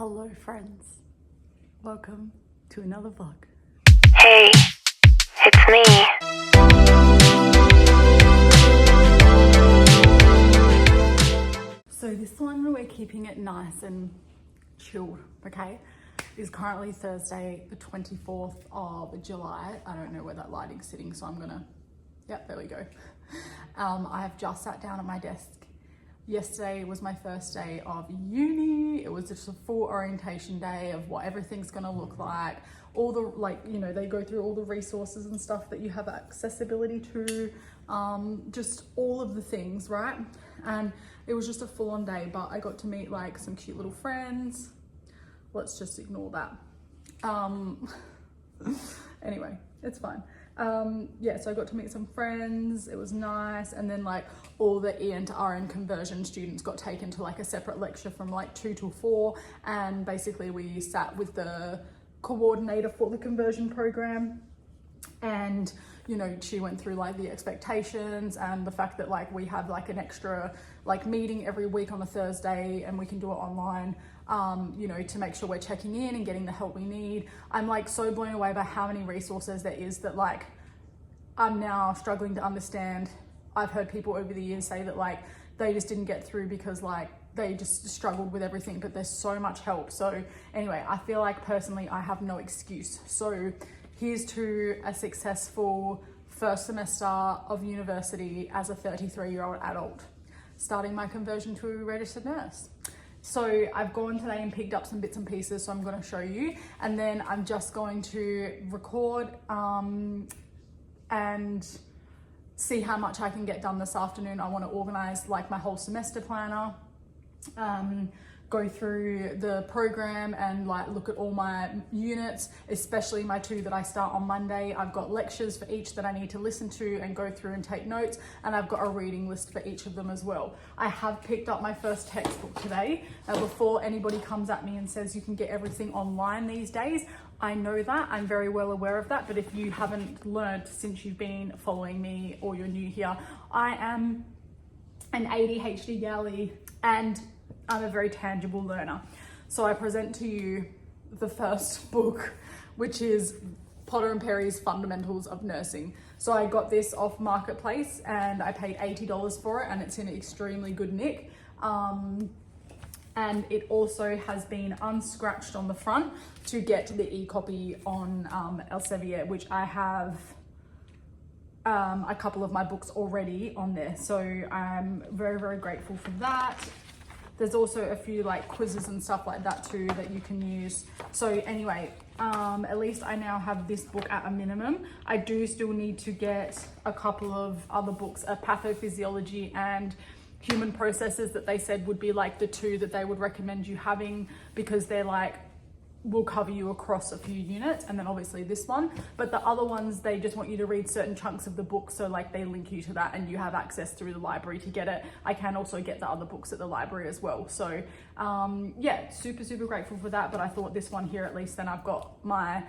Hello friends, welcome to another vlog. Hey, it's me. So this one we're keeping it nice and chilled, okay? It's currently Thursday, the 24th of July. I don't know where that lighting's sitting, so I'm gonna, yep, there we go. I have just sat down at my desk. Yesterday was my first day of uni. It was just a full orientation day of what everything's gonna look like. All the, they go through all the resources and stuff that you have accessibility to, just all of the things, right? And it was just a full-on day, but I got to meet like some cute little friends. Let's just ignore that. Anyway, it's fine. Yeah, so I got to meet some friends. It was nice. And then like all the EN to RN conversion students got taken to like a separate lecture from like 2 till 4. And basically we sat with the coordinator for the conversion program. And, you know, she went through like the expectations and the fact that like we have like an extra like meeting every week on a Thursday and we can do it online, you know, to make sure we're checking in and getting the help we need. I'm like so blown away by how many resources there is that like I'm now struggling to understand. I've heard people over the years say that like they just didn't get through because like they just struggled with everything, but there's so much help. So anyway, I feel like personally I have no excuse. So here's to a successful first semester of university as a 33-year-old adult, starting my conversion to a registered nurse. So I've gone today and picked up some bits and pieces, so I'm going to show you, and then I'm just going to record and see how much I can get done this afternoon. I want to organize like my whole semester planner, go through the program and like look at all my units, especially my 2 that I start on Monday. I've got lectures for each that I need to listen to and go through and take notes, and I've got a reading list for each of them as well. I have picked up my first textbook today. Now, before anybody comes at me and says you can get everything online these days, I know that, I'm very well aware of that, but if you haven't learned since you've been following me or you're new here, I am an ADHD galley and I'm a very tangible learner. So I present to you the first book, which is Potter and Perry's Fundamentals of Nursing. So I got this off Marketplace and I paid $80 for it, and it's in extremely good nick. And it also has been unscratched on the front to get the e-copy on Elsevier, which I have a couple of my books already on there. So I'm very, very grateful for that. There's also a few like quizzes and stuff like that too that you can use. So anyway, at least I now have this book at a minimum. I do still need to get a couple of other books, a pathophysiology and human processes, that they said would be like the 2 that they would recommend you having, because they're like, will cover you across a few units, and then obviously this one. But the other ones, they just want you to read certain chunks of the book, so like they link you to that and you have access through the library to get it. I can also get the other books at the library as well. So yeah, super, super grateful for that. But I thought this one here, at least then I've got my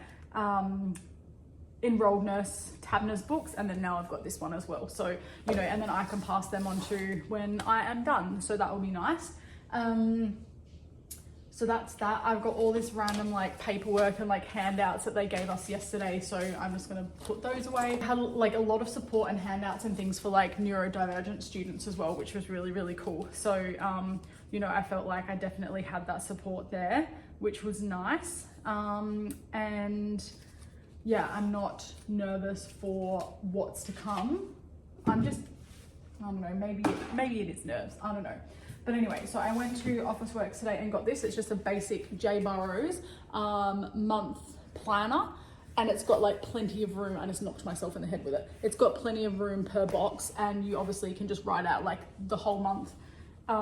enrolled nurse Tabner's books, and then now I've got this one as well. So, you know, and then I can pass them on to when I am done. So that will be nice. So that's that. I've got all this random like paperwork and like handouts that they gave us yesterday, so I'm just gonna put those away. I had like a lot of support and handouts and things for like neurodivergent students as well, which was really, really cool. So, you know, I felt like I definitely had that support there, which was nice. And yeah, I'm not nervous for what's to come. I'm just, I don't know, maybe it is nerves, I don't know. But anyway, so I went to Officeworks today and got this. It's just a basic J Burrows month planner, and it's got like plenty of room. I just knocked myself in the head with it. It's got plenty of room per box, and you obviously can just write out like the whole month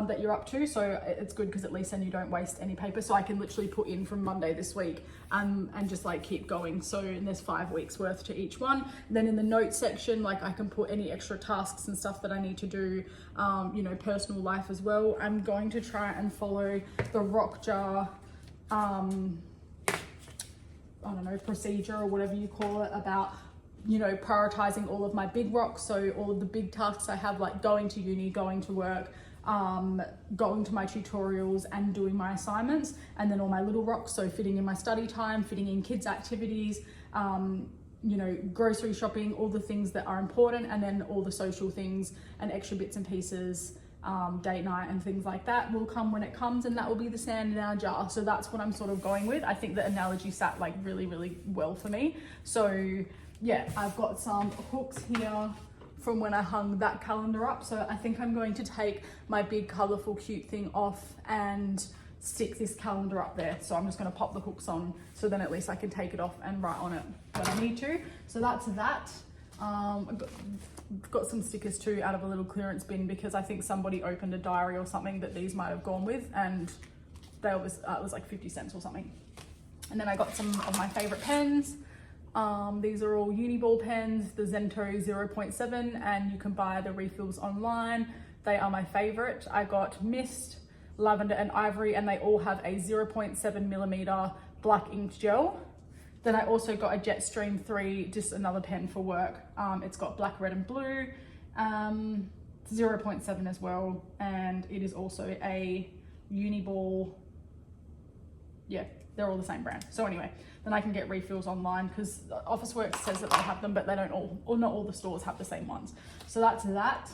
that you're up to. So it's good because at least then you don't waste any paper. So I can literally put in from Monday this week and just like keep going. So and there's 5 weeks worth to each one. And then in the notes section, like I can put any extra tasks and stuff that I need to do, you know, personal life as well. I'm going to try and follow the Rockjar, I don't know, procedure or whatever you call it, about, you know, prioritizing all of my big rocks. So all of the big tasks I have, like going to uni, going to work, going to my tutorials and doing my assignments, and then all my little rocks, so fitting in my study time, fitting in kids activities, you know, grocery shopping, all the things that are important, and then all the social things and extra bits and pieces, date night and things like that will come when it comes, and that will be the sand in our jar. So that's what I'm sort of going with. I think the analogy sat like really well for me. So yeah, I've got some hooks here from when I hung that calendar up. So I think I'm going to take my big colorful cute thing off and stick this calendar up there. So I'm just going to pop the hooks on, so then at least I can take it off and write on it when I need to. So that's that. I've got some stickers too out of a little clearance bin, because I think somebody opened a diary or something that these might have gone with, and they was it was like 50 cents or something. And then I got some of my favorite pens. These are all Uni ball pens, the Zento 0.7, and you can buy the refills online. They are my favorite. I got Mist, Lavender and Ivory, and they all have a 0.7mm black inked gel. Then I also got a Jetstream 3, just another pen for work. It's got black, red and blue, 0.7 as well. And it is also a Uni ball. Yeah, they're all the same brand. So anyway, then I can get refills online, because Officeworks says that they have them, but they don't all, or not all the stores have the same ones. So that's that.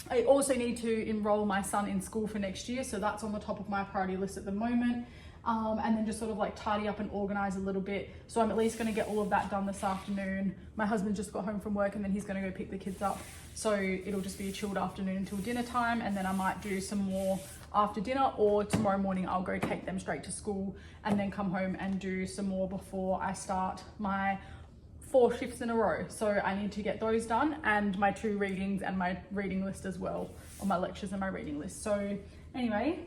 I also need to enroll my son in school for next year, so that's on the top of my priority list at the moment. And then just sort of like tidy up and organize a little bit. So I'm at least going to get all of that done this afternoon. My husband just got home from work, and then he's going to go pick the kids up. So it'll just be a chilled afternoon until dinner time, and then I might do some more after dinner, or tomorrow morning I'll go take them straight to school and then come home and do some more before I start my 4 shifts in a row. So I need to get those done, and my 2 readings and my reading list as well, or my lectures and my reading list. So anyway,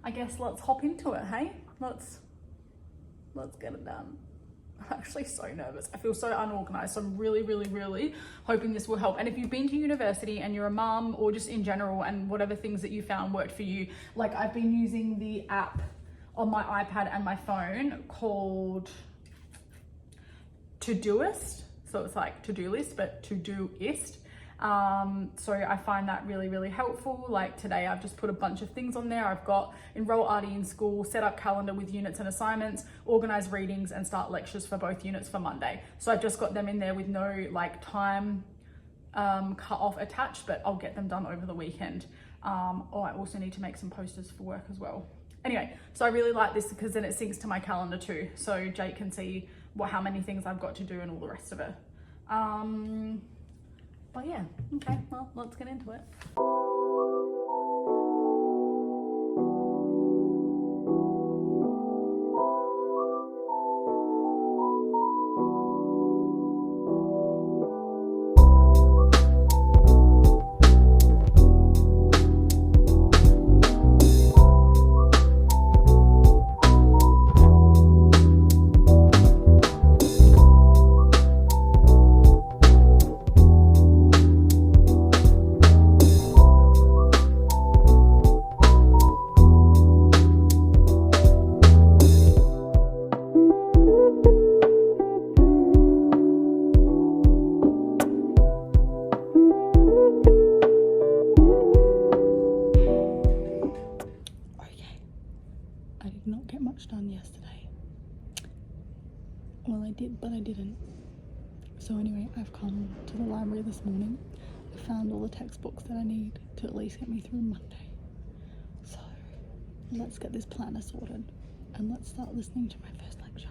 I guess let's hop into it, hey? Let's get it done. I'm actually so nervous. I feel so unorganized. So I'm really hoping this will help. And if you've been to university and you're a mum, or just in general, and whatever things that you found worked for you, like I've been using the app on my iPad and my phone called Todoist. So it's like to-do list, but Todoist. So I find that really helpful. Like today I've just put a bunch of things on there. I've got enroll Artie in school, set up calendar with units and assignments, organize readings, and start lectures for both units for Monday. So I've just got them in there with no like time cut off attached, but I'll get them done over the weekend. I also need to make some posters for work as well. Anyway, so I really like this because then it syncs to my calendar too. So Jake can see how many things I've got to do and all the rest of it. But yeah, okay, well, let's get into it. Done yesterday. Well, I did, but I didn't. So anyway, I've come to the library this morning. I found all the textbooks that I need to at least get me through Monday. So let's get this planner sorted, and let's start listening to my first lecture.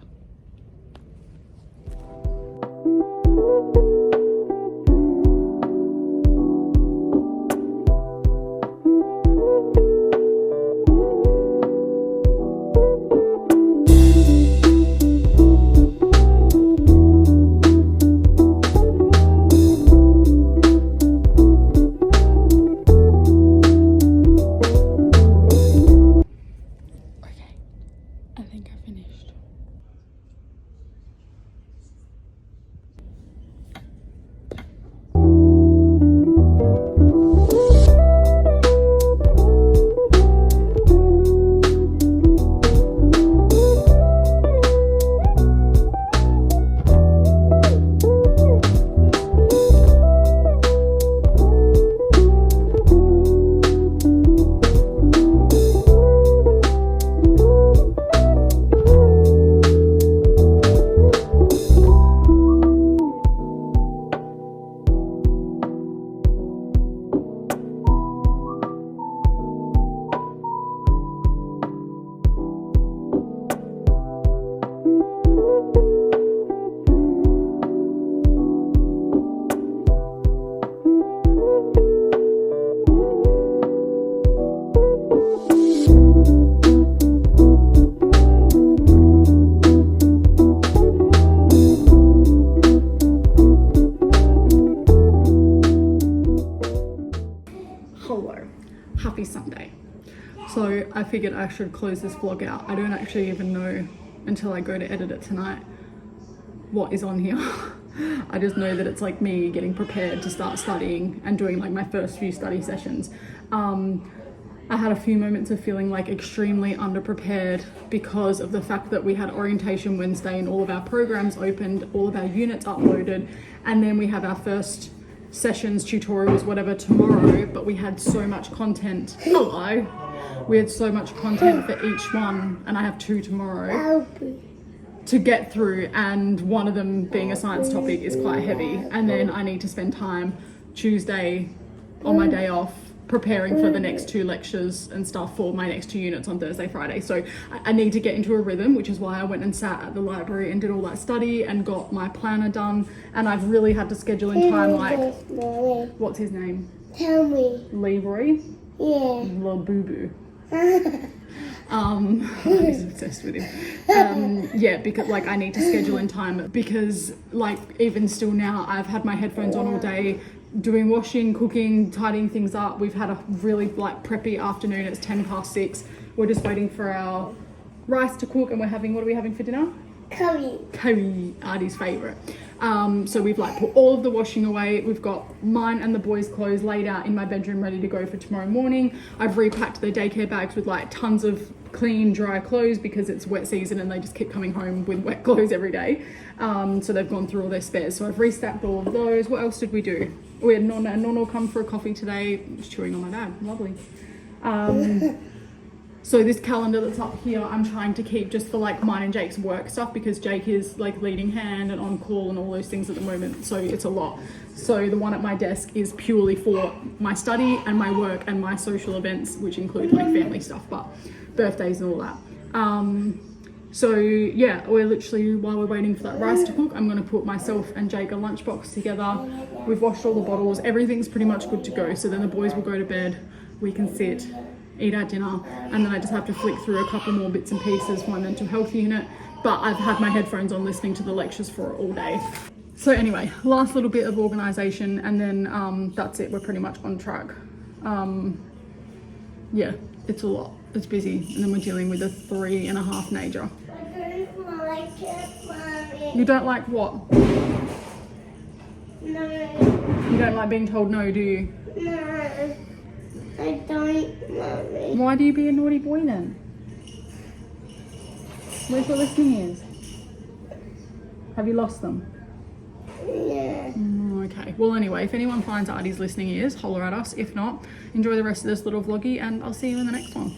I think I finished. So I figured I should close this vlog out. I don't actually even know until I go to edit it tonight what is on here. I just know that it's like me getting prepared to start studying and doing like my first few study sessions. I had a few moments of feeling like extremely underprepared because of the fact that we had orientation Wednesday and all of our programs opened, all of our units uploaded, and then we have our first sessions, tutorials, whatever tomorrow, but we had so much content. Hello. We had so much content for each one, and I have 2 tomorrow to get through, and one of them being a science topic is quite heavy, and then I need to spend time Tuesday on my day off preparing for the next 2 lectures and stuff for my next 2 units on Thursday, Friday. So I need to get into a rhythm, which is why I went and sat at the library and did all that study and got my planner done, and I've really had to schedule in time, like, what's his name? Tell me. Leroy? Yeah. Little boo-boo. I'm obsessed with him. Yeah, because like I need to schedule in time, because like even still now I've had my headphones on all day doing washing, cooking, tidying things up. We've had a really like preppy afternoon. It's 6:10. We're just waiting for our rice to cook, and we're having, what are we having for dinner? Curry, Artie's favourite. So we've like put all of the washing away. We've got mine and the boys' clothes laid out in my bedroom ready to go for tomorrow morning. I've repacked the daycare bags with like tons of clean, dry clothes because it's wet season and they just keep coming home with wet clothes every day. So they've gone through all their spares. So I've restacked all of those. What else did we do? We had Nonna and Nonna come for a coffee today. Just chewing on my bag. Lovely. So this calendar that's up here, I'm trying to keep just for like mine and Jake's work stuff, because Jake is like leading hand and on call and all those things at the moment. So it's a lot. So the one at my desk is purely for my study and my work and my social events, which include like family stuff, but birthdays and all that. So yeah, we're literally, while we're waiting for that rice to cook, I'm going to put myself and Jake a lunchbox together. We've washed all the bottles. Everything's pretty much good to go. So then the boys will go to bed. We can sit, eat our dinner, and then I just have to flick through a couple more bits and pieces for my mental health unit. But I've had my headphones on listening to the lectures for all day. So anyway, last little bit of organisation, and then that's it. We're pretty much on track. Yeah, it's a lot. It's busy, and then we're dealing with a 3.5 nager. I don't like it, Mommy. You don't like what? No. You don't like being told no, do you? No. I don't, Mommy. Why do you be a naughty boy then? Where's your listening ears? Have you lost them? Yeah. Okay. Well, anyway, if anyone finds Artie's listening ears, holler at us. If not, enjoy the rest of this little vloggy, and I'll see you in the next one.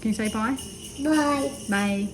Can you say bye? Bye. Bye.